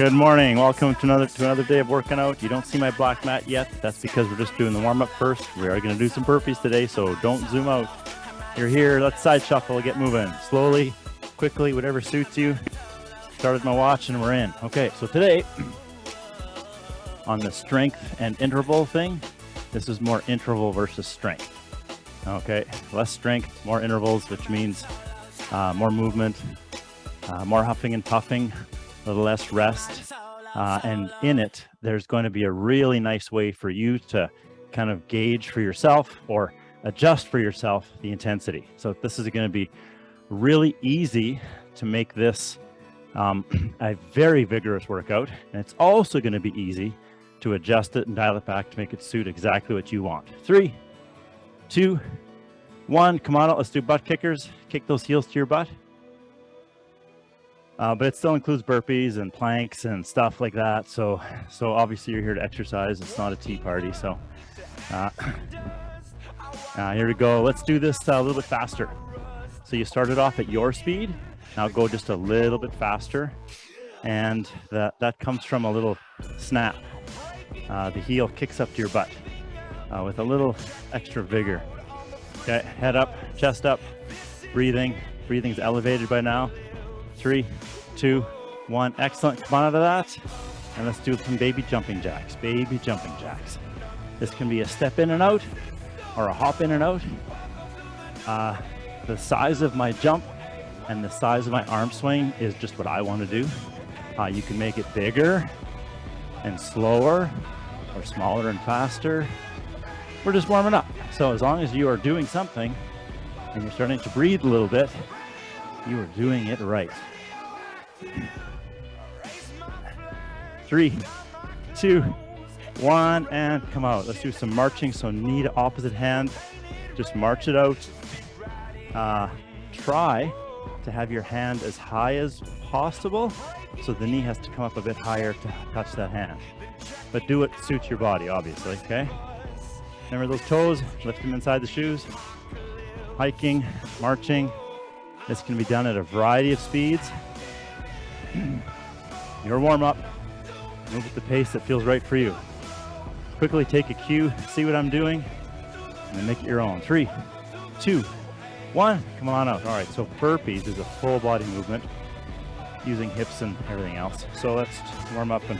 Good morning. Welcome to another day of working out. You don't see my black mat yet. That's because we're just doing the warm-up first. We are going to do some burpees today, so don't zoom out. You're here. Let's side shuffle, get moving. Slowly, quickly, whatever suits you. Started my watch and we're in. Okay, so today, on the strength and interval thing, this is more interval versus strength. Okay, less strength, more intervals, which means more movement, more huffing and puffing, a little less rest. And in it, there's going to be a really nice way for you to kind of gauge for yourself or adjust for yourself the intensity. So this is going to be really easy to make this a very vigorous workout. And it's also going to be easy to adjust it and dial it back to make it suit exactly what you want. 3, 2, 1. Come on out. Let's do butt kickers. Kick those heels to your butt. But it still includes burpees and planks and stuff like that. So obviously you're here to exercise. It's not a tea party. So here we go. Let's do this a little bit faster. So you started off at your speed. Now go just a little bit faster. And that comes from a little snap. The heel kicks up to your butt with a little extra vigor. Okay, head up, chest up, breathing. Breathing's elevated by now. 3, 2, 1. Excellent. Come on out of that. And let's do some baby jumping jacks. Baby jumping jacks. This can be a step in and out or a hop in and out. The size of my jump and the size of my arm swing is just what I want to do. You can make it bigger and slower or smaller and faster. We're just warming up. So as long as you are doing something and you're starting to breathe a little bit, you are doing it right. 3, 2, 1, and come out. Let's do some marching. So knee to opposite hand. Just march it out. Try to have your hand as high as possible. So the knee has to come up a bit higher to touch that hand. But do what suits your body, obviously, okay? Remember those toes, lift them inside the shoes. Hiking, marching. This can be done at a variety of speeds. Your warm-up, move at the pace that feels right for you. Quickly take a cue, see what I'm doing, and then make it your own. 3, 2, 1, come on out. All right, so burpees is a full body movement using hips and everything else. So let's warm up and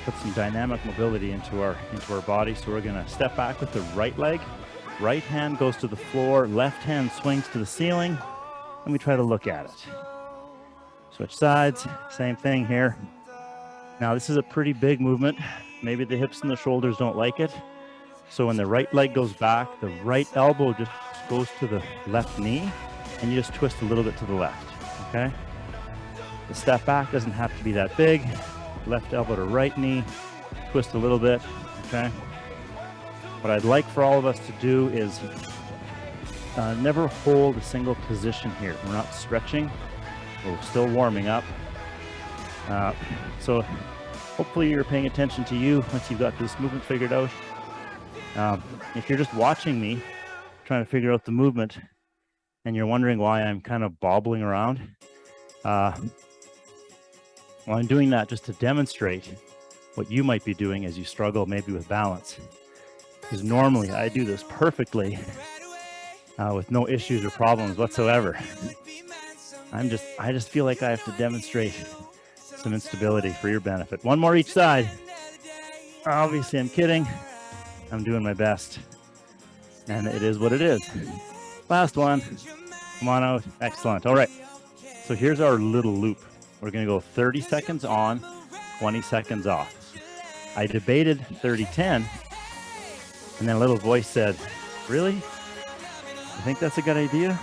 put some dynamic mobility into our body. So we're gonna step back with the right leg. Right hand goes to the floor, left hand swings to the ceiling, and we try to look at it. Switch sides, same thing here. Now this is a pretty big movement. Maybe the hips and the shoulders don't like it. So when the right leg goes back, the right elbow just goes to the left knee, and you just twist a little bit to the left, okay? The step back doesn't have to be that big. Left elbow to right knee, twist a little bit, okay? What I'd like for all of us to do is never hold a single position here. We're not stretching, we're still warming up. So hopefully you're paying attention to you once you've got this movement figured out. If you're just watching me, trying to figure out the movement, and you're wondering why I'm kind of bobbling around, well, I'm doing that just to demonstrate what you might be doing as you struggle maybe with balance. Because normally I do this perfectly with no issues or problems whatsoever. I just feel like I have to demonstrate some instability for your benefit. One more each side. Obviously I'm kidding. I'm doing my best. And it is what it is. Last one. Come on out. Excellent. All right. So here's our little loop. We're going to go 30 seconds on, 20 seconds off. I debated 30-10, and then a little voice said, really? You think that's a good idea?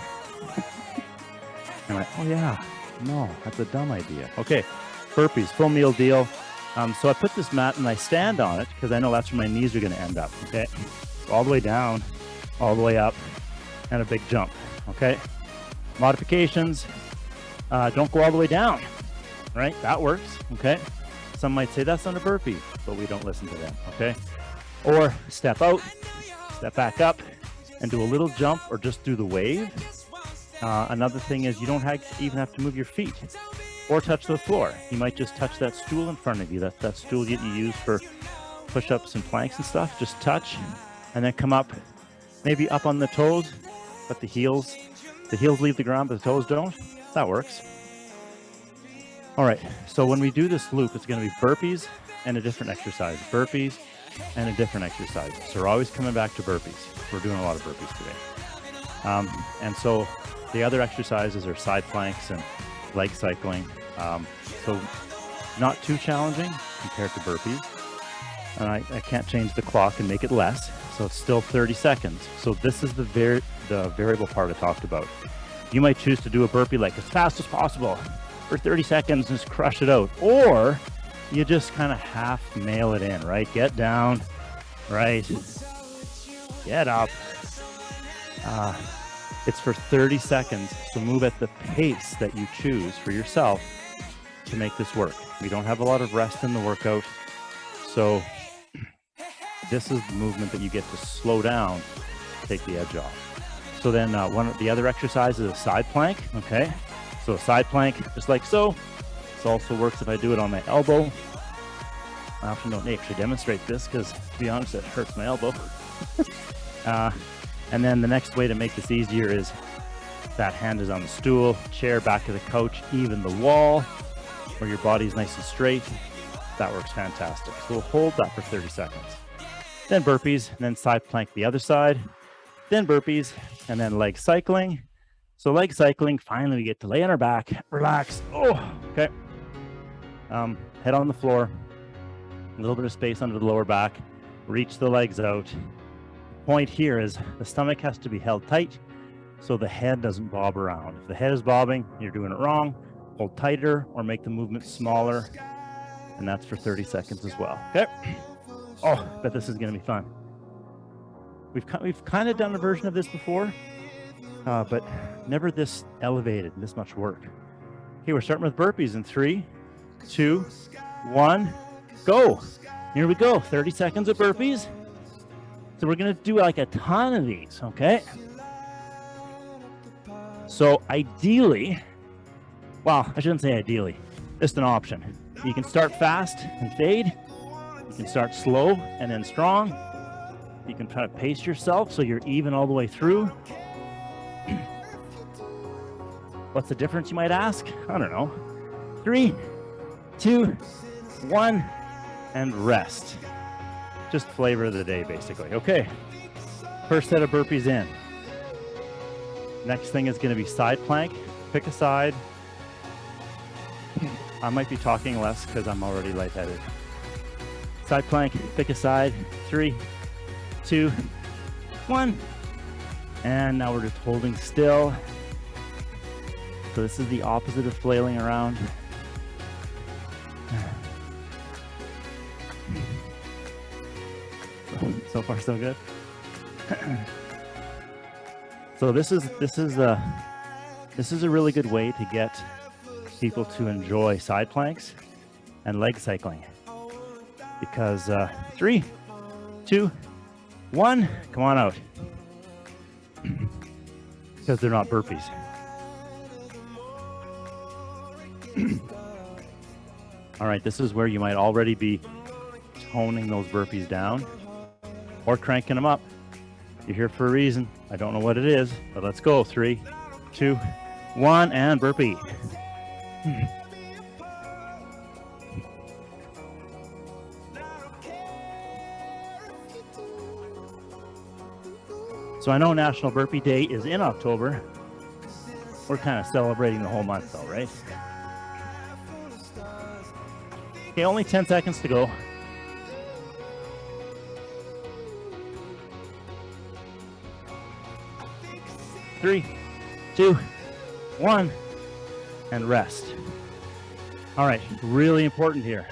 I'm like, oh yeah, no, that's a dumb idea. Okay, burpees, full meal deal. So I put this mat and I stand on it because I know that's where my knees are going to end up, okay? All the way down, all the way up, and a big jump, okay? Modifications, don't go all the way down. Right? That works, okay? Some might say that's not a burpee, but we don't listen to them, okay? Or step out, step back up, and do a little jump or just do the wave. Another thing is you don't even have to move your feet. or touch the floor. You might just touch that stool in front of you, that stool that you use for push-ups and planks and stuff. Just touch and then come up, maybe up on the toes, but the heels leave the ground, but the toes don't. That works. All right, so when we do this loop, it's going to be burpees and a different exercise, burpees and a different exercise. So we're always coming back to burpees. We're doing a lot of burpees today. And so the other exercises are side planks and leg cycling. So not too challenging compared to burpees. And I can't change the clock and make it less. So it's still 30 seconds. So this is the variable part I talked about. You might choose to do a burpee like as fast as possible for 30 seconds and just crush it out. Or you just kind of half mail it in, right? Get down, right? Get up. It's for 30 seconds, so move at the pace that you choose for yourself to make this work. We don't have a lot of rest in the workout, so this is the movement that you get to slow down, take the edge off. So then one of the other exercises is a side plank, okay? So a side plank, just like so. This also works if I do it on my elbow. I often don't actually demonstrate this because, to be honest, it hurts my elbow. And then the next way to make this easier is that hand is on the stool, chair, back of the couch, even the wall, where your body's nice and straight. That works fantastic. So we'll hold that for 30 seconds. Then burpees, and then side plank the other side, then burpees, and then leg cycling. So leg cycling, finally we get to lay on our back, relax. Oh, okay. Head on the floor, a little bit of space under the lower back, reach the legs out. Point here is the stomach has to be held tight so the head doesn't bob around. If the head is bobbing, you're doing it wrong. Hold tighter or make the movement smaller, and that's for 30 seconds as well. Okay. Oh, I bet this is going to be fun. We've kind of done a version of this before, but never this elevated, this much work. Okay, we're starting with burpees in 3, 2, 1, go. Here we go. 30 seconds of burpees. So we're going to do like a ton of these, okay? So ideally, well, I shouldn't say ideally, just an option. You can start fast and fade. You can start slow and then strong. You can try to pace yourself so you're even all the way through. What's the difference, you might ask? I don't know. 3, 2, 1, and rest. Just flavor of the day, basically. Okay, first set of burpees in. Next thing is going to be side plank. Pick a side. I might be talking less because I'm already lightheaded. Side plank, pick a side. 3, 2, 1. And now we're just holding still. So this is the opposite of flailing around. So far, so good. So this is a really good way to get people to enjoy side planks and leg cycling, because 3, 2, 1, come on out, because they're not burpees. All right, this is where you might already be toning those burpees down or cranking them up. You're here for a reason. I don't know what it is, but let's go. 3, 2, 1, and burpee. So I know National Burpee Day is in October. We're kind of celebrating the whole month though, right? Okay, only 10 seconds to go. Three, 2, 1, and rest. All right, really important here.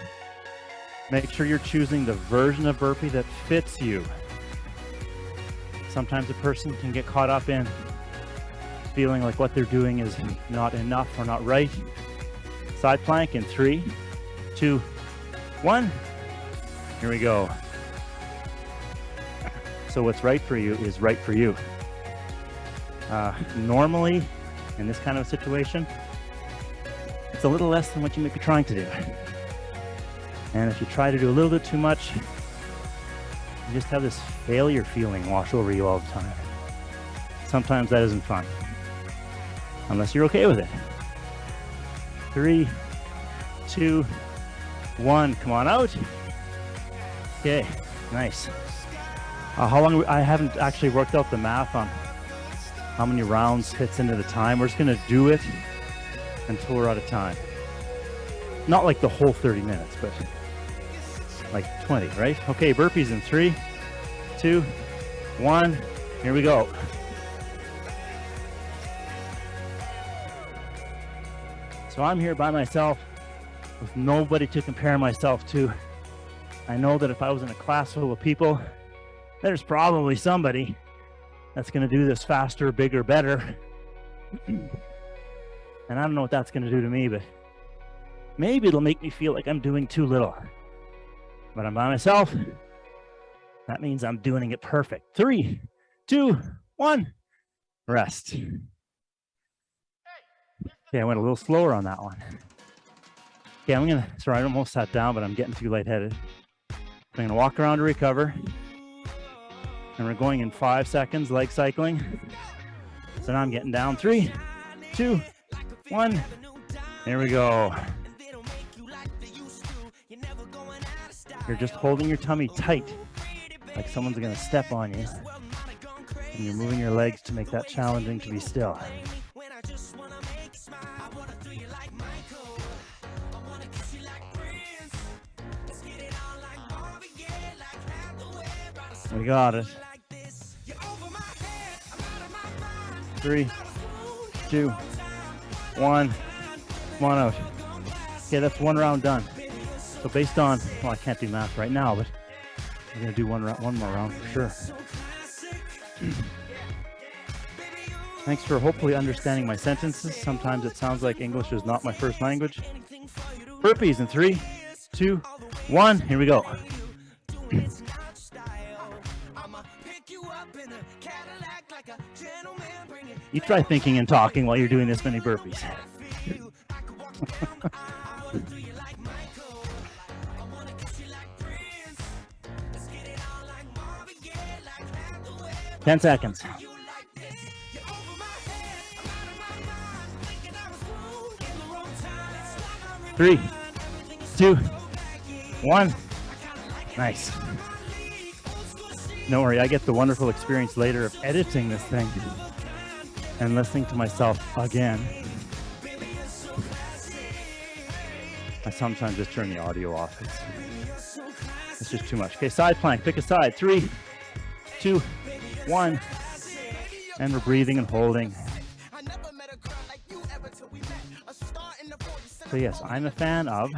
Make sure you're choosing the version of burpee that fits you. Sometimes a person can get caught up in feeling like what they're doing is not enough or not right. Side plank in 3, 2, 1. Here we go. So what's right for you is right for you. Normally, in this kind of situation, It's a little less than what you might be trying to do. And if you try to do a little bit too much, you just have this failure feeling wash over you all the time. Sometimes that isn't fun, unless you're okay with it. 3, 2, 1, come on out. Okay, nice. How long, I haven't actually worked out the math on how many rounds fits into the time. We're just gonna do it until we're out of time. Not like the whole 30 minutes, but like 20, right? Okay, burpees in 3, 2, 1, here we go. So I'm here by myself with nobody to compare myself to. I know that if I was in a class full of people, there's probably somebody that's gonna do this faster, bigger, better. And I don't know what that's gonna do to me, but maybe it'll make me feel like I'm doing too little. But I'm by myself. That means I'm doing it perfect. 3, 2, 1, rest. Okay, I went a little slower on that one. Okay, sorry, I almost sat down, but I'm getting too lightheaded. I'm gonna walk around to recover. And we're going in 5 seconds, leg cycling. So now I'm getting down. 3, 2, 1. There we go. You're just holding your tummy tight, like someone's gonna step on you. And you're moving your legs to make that challenging to be still. We got it. 3, 2, 1, come on out. Okay, that's 1 round done. So based on, well, I can't do math right now, but I'm gonna do one more round for sure. Thanks for hopefully understanding my sentences. Sometimes it sounds like English is not my first language. Burpees in 3, 2, 1, here we go. You try thinking and talking while you're doing this many burpees. 10 seconds. 3, 2, 1. Nice. Don't worry, I get the wonderful experience later of editing this thing and listening to myself again. I sometimes just turn the audio off. It's just too much. Okay, side plank, pick a side. 3, 2, 1. And we're breathing and holding. So yes, I'm a fan of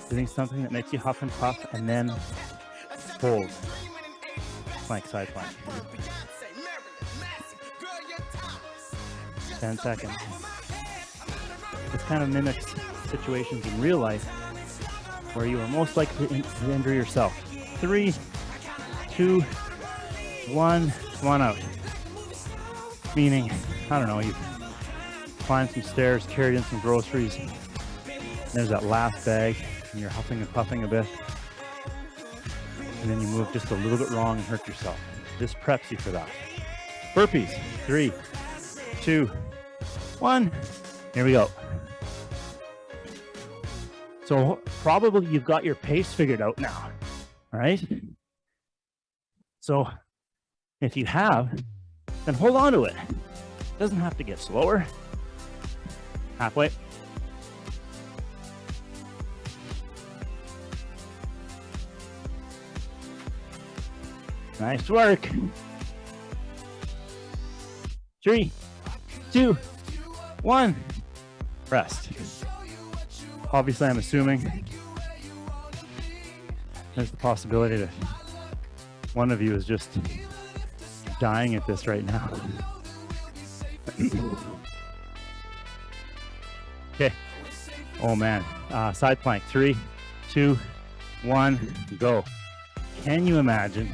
doing something that makes you huff and puff and then hold. Plank, side plank. 10 seconds. This kind of mimics situations in real life where you are most likely to injure yourself. 3, 2, 1, come on out. Meaning, I don't know, you climbed some stairs, carried in some groceries, and there's that last bag, and you're huffing and puffing a bit, and then you move just a little bit wrong and hurt yourself. This preps you for that. Burpees, 3, 2, 1, here we go. So probably you've got your pace figured out now, all right? So if you have, then hold on to it. It doesn't have to get slower. Halfway. Nice work. 3, 2, 1. Rest. Obviously, I'm assuming there's the possibility that one of you is just dying at this right now. Okay. Oh man. Side plank. 3, 2, 1, go. Can you imagine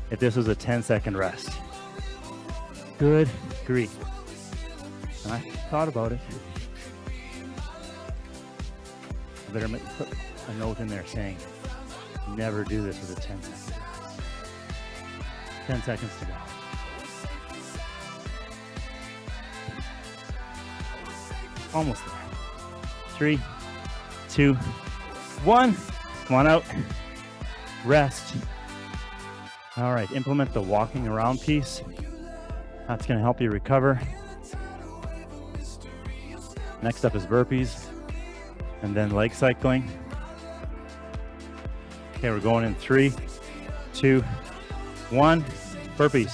if this was a 10-second rest? Good grief. And I thought about it. better put a note in there saying, never do this with a 10 second. 10 seconds to go. Almost there. 3, 2, 1. Come on out. Rest. All right, implement the walking around piece. That's going to help you recover. Next up is burpees, and then leg cycling. Okay, we're going in 3, 2, 1. Burpees.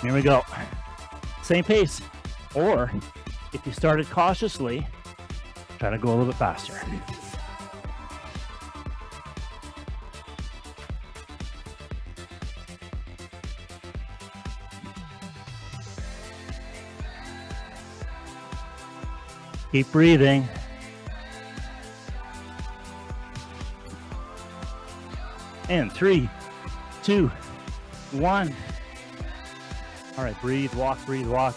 Here we go. Same pace. Or if you started cautiously, try to go a little bit faster. Keep breathing. And 3, 2, 1. All right, breathe, walk, breathe, walk.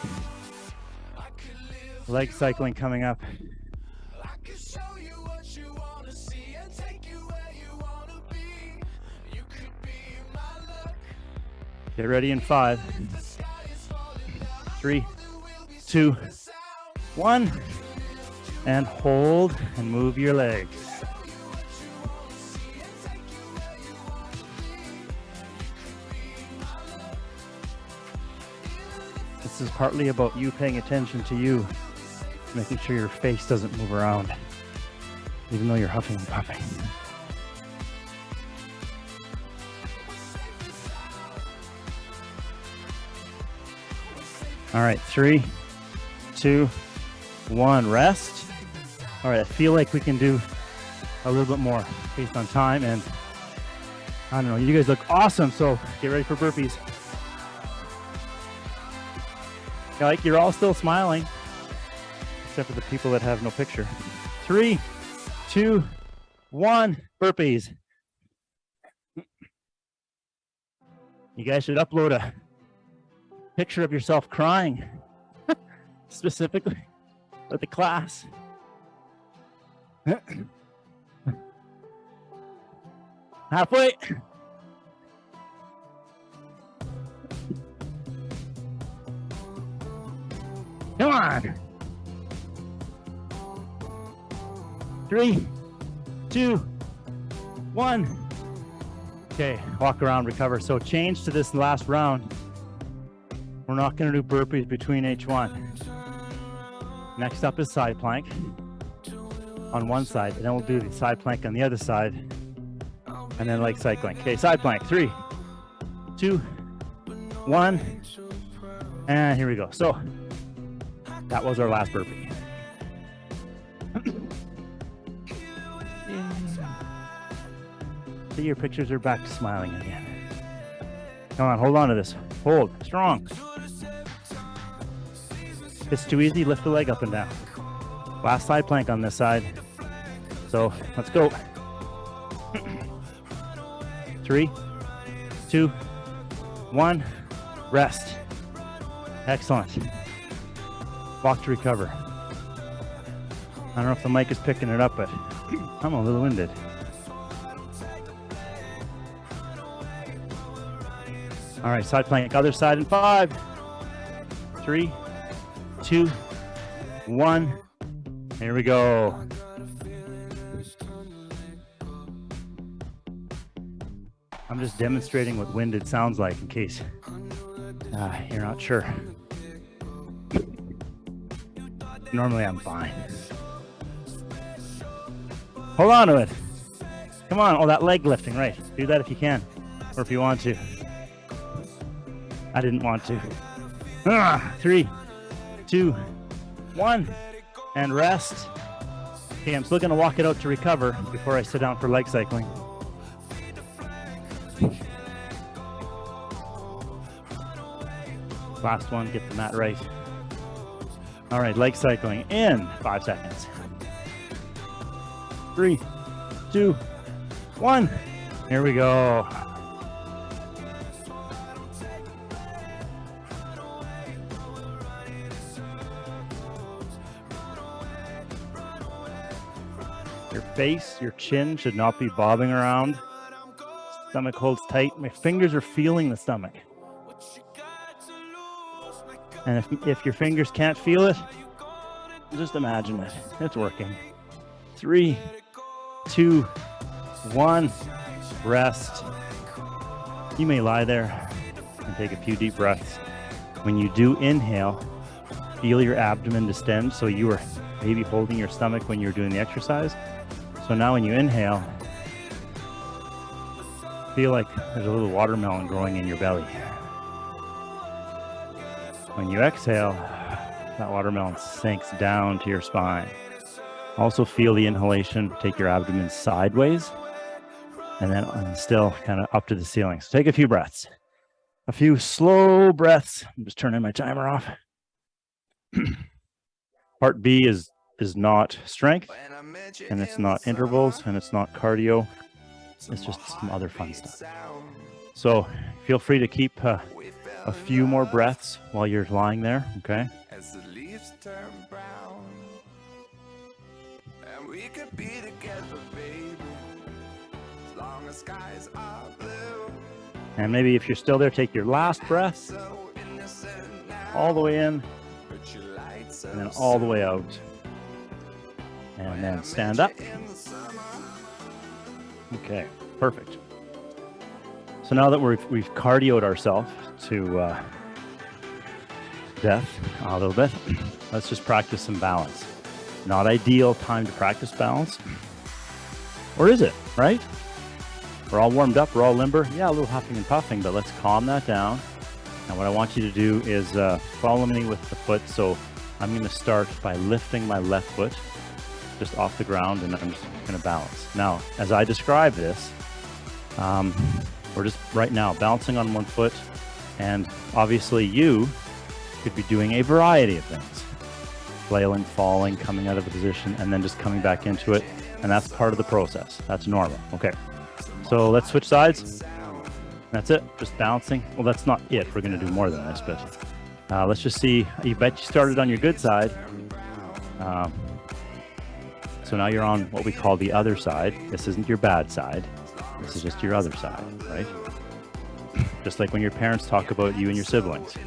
Leg cycling coming up. Get ready in 5, 3, 2, 1. And hold and move your legs. This is partly about you paying attention to you, making sure your face doesn't move around, even though you're huffing and puffing. All right, 3, 2, 1, rest. All right, I feel like we can do a little bit more based on time, and I don't know, you guys look awesome, so get ready for burpees. Like, you're all still smiling, except for the people that have no picture. 3, 2, 1, burpees. You guys should upload a picture of yourself crying, specifically for the class. Halfway. Come on. 3, 2, 1. Okay, walk around, recover. So change to this last round. We're not going to do burpees between each one. Next up is side plank on one side, and then we'll do the side plank on the other side, and then leg cycling. Okay, side plank. 3, 2, 1, and here we go. So that was our last burpee. See, your pictures are back to smiling again. Come on, hold on to this. Hold, strong. If it's too easy, lift the leg up and down. Last side plank on this side. So let's go. 3, 2, 1, rest. Excellent. Walk to recover. I don't know if the mic is picking it up, but I'm a little winded. All right, side plank, other side in 5, 3, 2, 1. Here we go. I'm just demonstrating what winded sounds like in case you're not sure. Normally I'm fine. Hold on to it. Come on. Oh, that leg lifting, right. Do that if you can, or if you want to. I didn't want to. 3, 2, 1, and rest. Okay, I'm still gonna walk it out to recover before I sit down for leg cycling. Last one, get the mat right. All right, leg cycling in 5 seconds. 3, 2, 1. Here we go. You're face, your chin should not be bobbing around. Stomach holds tight. My fingers are feeling the stomach. And if your fingers can't feel it, just imagine it. It's working. 3, 2, 1. Rest. You may lie there and take a few deep breaths. When you do inhale, feel your abdomen distend. So you were maybe holding your stomach when you were doing the exercise. So now when you inhale, feel like there's a little watermelon growing in your belly. When you exhale, that watermelon sinks down to your spine. Also feel the inhalation, take your abdomen sideways, and then still kind of up to the ceiling. So take a few breaths. A few slow breaths. I'm just turning my timer off. Part B is not strength, and it's not intervals, and it's not cardio. It's just some other fun stuff. So feel free to keep a few more breaths while you're lying there, okay? As the leaves turn brown, and we could be together, baby, as long as skies are blue. And maybe if you're still there, take your last breath all the way in, and then all the way out. And then stand up. Okay, perfect. So now that we've cardioed ourselves to death a little bit, let's just practice some balance. Not ideal time to practice balance. Or is it, right? We're all warmed up, we're all limber. Yeah, a little huffing and puffing, but let's calm that down. And what I want you to do is follow me with the foot. So I'm going to start by lifting my left foot just off the ground, and I'm just going to balance. Now, as I describe this, we're just right now balancing on one foot, and obviously you could be doing a variety of things. Flailing, falling, coming out of the position, and then just coming back into it, and that's part of the process. That's normal. Okay, so let's switch sides. That's it, just balancing. Well, that's not it. We're going to do more than this, but let's just see. You bet you started on your good side. So now you're on what we call the other side. This isn't your bad side. This is just your other side, right? Just like when your parents talk about you and your siblings,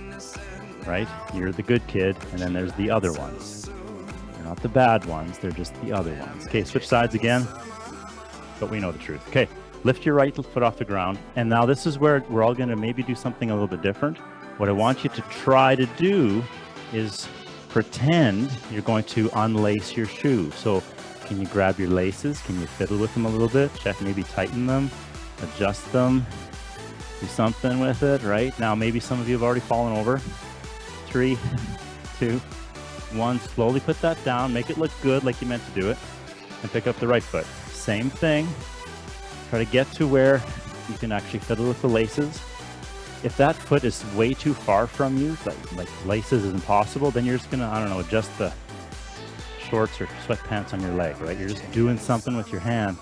right? You're the good kid, and then there's the other ones. They're not the bad ones, they're just the other ones. Okay, switch sides again, but we know the truth. Okay, lift your right foot off the ground, and now this is where we're all gonna maybe do something a little bit different. What I want you to try to do is pretend you're going to unlace your shoe. So can you grab your laces? Can you fiddle with them a little bit? Check, maybe tighten them, adjust them, do something with it, right? Now, maybe some of you have already fallen over. 3, 2, 1, slowly put that down, make it look good like you meant to do it, and pick up the right foot. Same thing, try to get to where you can actually fiddle with the laces. If that foot is way too far from you, like laces is impossible, then you're just gonna, I don't know, adjust the shorts or sweatpants on your leg, right? You're just doing something with your hand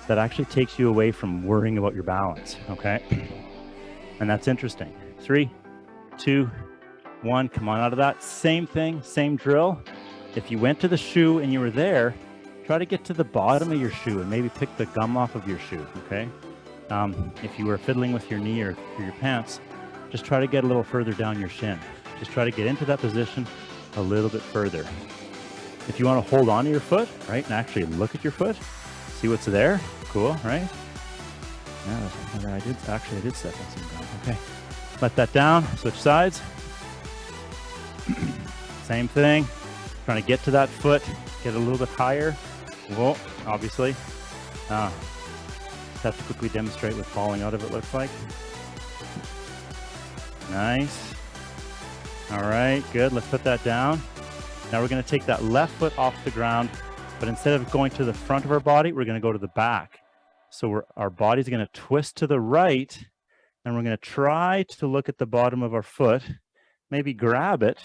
that actually takes you away from worrying about your balance, okay? And that's interesting. 3, 2, 1, come on out of that. Same thing, same drill. If you went to the shoe and you were there, try to get to the bottom of your shoe and maybe pick the gum off of your shoe, okay? If you were fiddling with your knee or your pants, just try to get a little further down your shin. Just try to get into that position a little bit further. If you want to hold on to your foot, right, and actually look at your foot, see what's there, cool, right? Yeah, I did step on some ground. Okay, let that down, switch sides. Same thing, trying to get to that foot, get a little bit higher. Whoa, obviously. Just have to quickly demonstrate what falling out of it looks like. Nice. All right, good, let's put that down. Now we're going to take that left foot off the ground, but instead of going to the front of our body, we're going to go to the back. So our body's going to twist to the right, and we're going to try to look at the bottom of our foot, maybe grab it.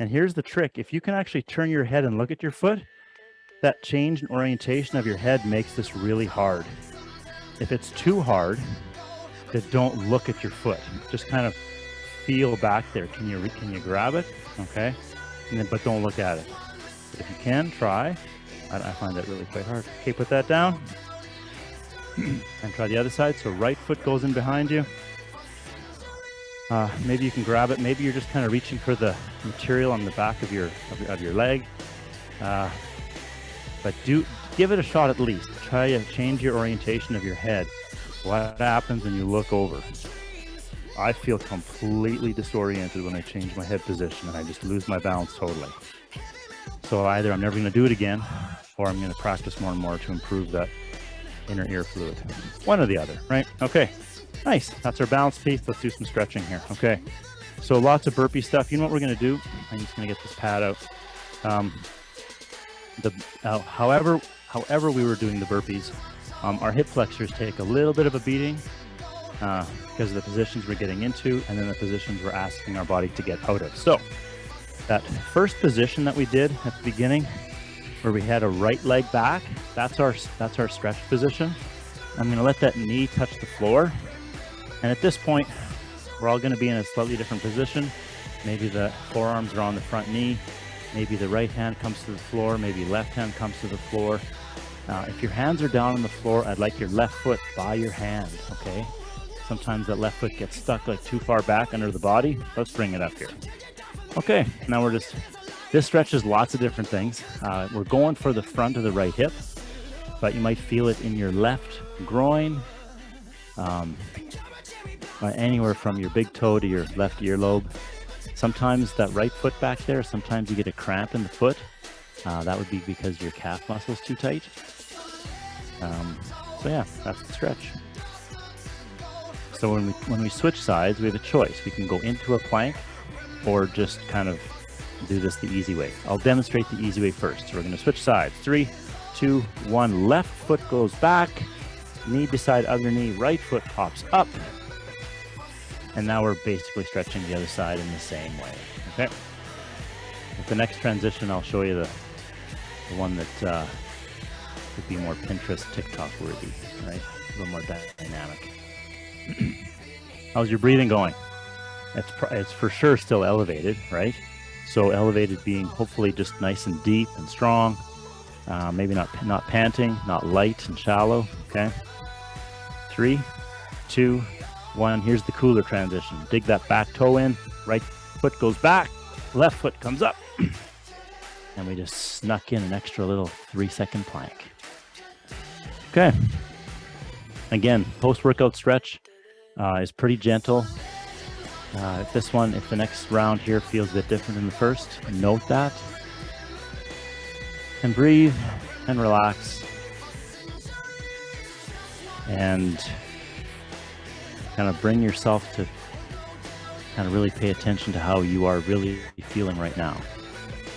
And here's the trick. If you can actually turn your head and look at your foot, that change in orientation of your head makes this really hard. If it's too hard, then don't look at your foot. Just kind of feel back there. Can you grab it? Okay. And then, but don't look at it. But if you can, try. I find that really quite hard. Okay, put that down. And try the other side. So right foot goes in behind you. Maybe you can grab it. Maybe you're just kind of reaching for the material on the back of your leg. But give it a shot at least. Try to change your orientation of your head. What happens when you look over? I feel completely disoriented when I change my head position, and I just lose my balance totally. So either I'm never going to do it again, or I'm going to practice more and more to improve that inner ear fluid. One or the other, right? Okay, nice. That's our balance piece. Let's do some stretching here. Okay, so lots of burpee stuff. You know what we're going to do? I'm just going to get this pad out. However we were doing the burpees, our hip flexors take a little bit of a beating because of the positions we're getting into and then the positions we're asking our body to get out of. So that first position that we did at the beginning where we had a right leg back, that's our stretch position. I'm going to let that knee touch the floor. And at this point, we're all going to be in a slightly different position. Maybe the forearms are on the front knee. Maybe the right hand comes to the floor. Maybe left hand comes to the floor. If your hands are down on the floor, I'd like your left foot by your hand, okay? Sometimes that left foot gets stuck like too far back under the body. Let's bring it up here. Okay, now this stretches lots of different things. We're going for the front of the right hip, but you might feel it in your left groin, anywhere from your big toe to your left earlobe. Sometimes that right foot back there, sometimes you get a cramp in the foot. That would be because your calf muscle's too tight. So yeah, that's the stretch. So when we switch sides, we have a choice. We can go into a plank or just kind of do this the easy way. I'll demonstrate the easy way first. So we're going to switch sides. 3, 2, 1. Left foot goes back, knee beside other knee, right foot pops up. And now we're basically stretching the other side in the same way. Okay. With the next transition, I'll show you the one that would be more Pinterest, TikTok worthy, right? A little more dynamic. How's your breathing going? It's for sure still elevated, right? So elevated being hopefully just nice and deep and strong. Maybe not panting, not light and shallow. Okay. 3, 2, 1. Here's the cooler transition. Dig that back toe in. Right foot goes back. Left foot comes up. And we just snuck in an extra little 3-second plank. Okay. Again, post-workout stretch is pretty gentle. If the next round here feels a bit different than the first, note that. And breathe and relax. And kind of bring yourself to kind of really pay attention to how you are really feeling right now.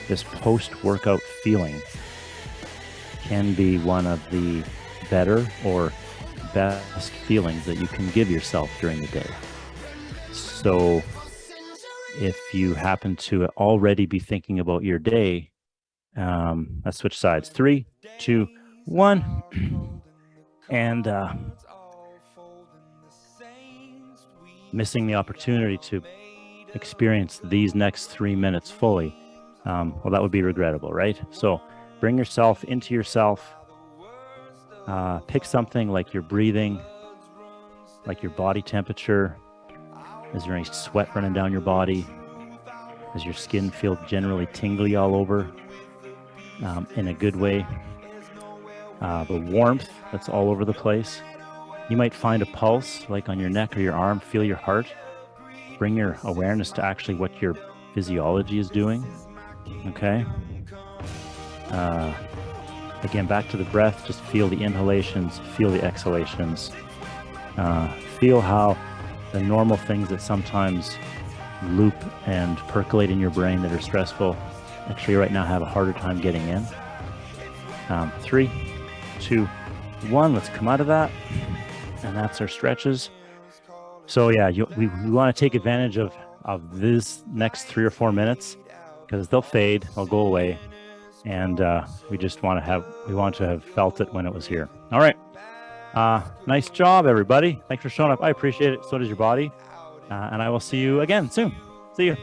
This post-workout feeling can be one of the better or best feelings that you can give yourself during the day. So if you happen to already be thinking about your day, let's switch sides. 3, 2, 1. And missing the opportunity to experience these next 3 minutes fully, well, that would be regrettable, right? So bring yourself into yourself. Pick something like your breathing, like your body temperature. Is there any sweat running down your body? Does your skin feel generally tingly all over in a good way? The warmth that's all over the place. You might find a pulse like on your neck or your arm. Feel your heart. Bring your awareness to actually what your physiology is doing. Okay. Again, back to the breath. Just feel the inhalations, feel the exhalations. Feel how the normal things that sometimes loop and percolate in your brain that are stressful actually right now have a harder time getting in. 3, 2, 1. Let's come out of that. And that's our stretches. So yeah, we want to take advantage of this next 3 or 4 minutes because they'll fade, they'll go away. And we want to have felt it when it was here. All right. Nice job, everybody. Thanks for showing up. I appreciate it. So does your body. And I will see you again soon. See you.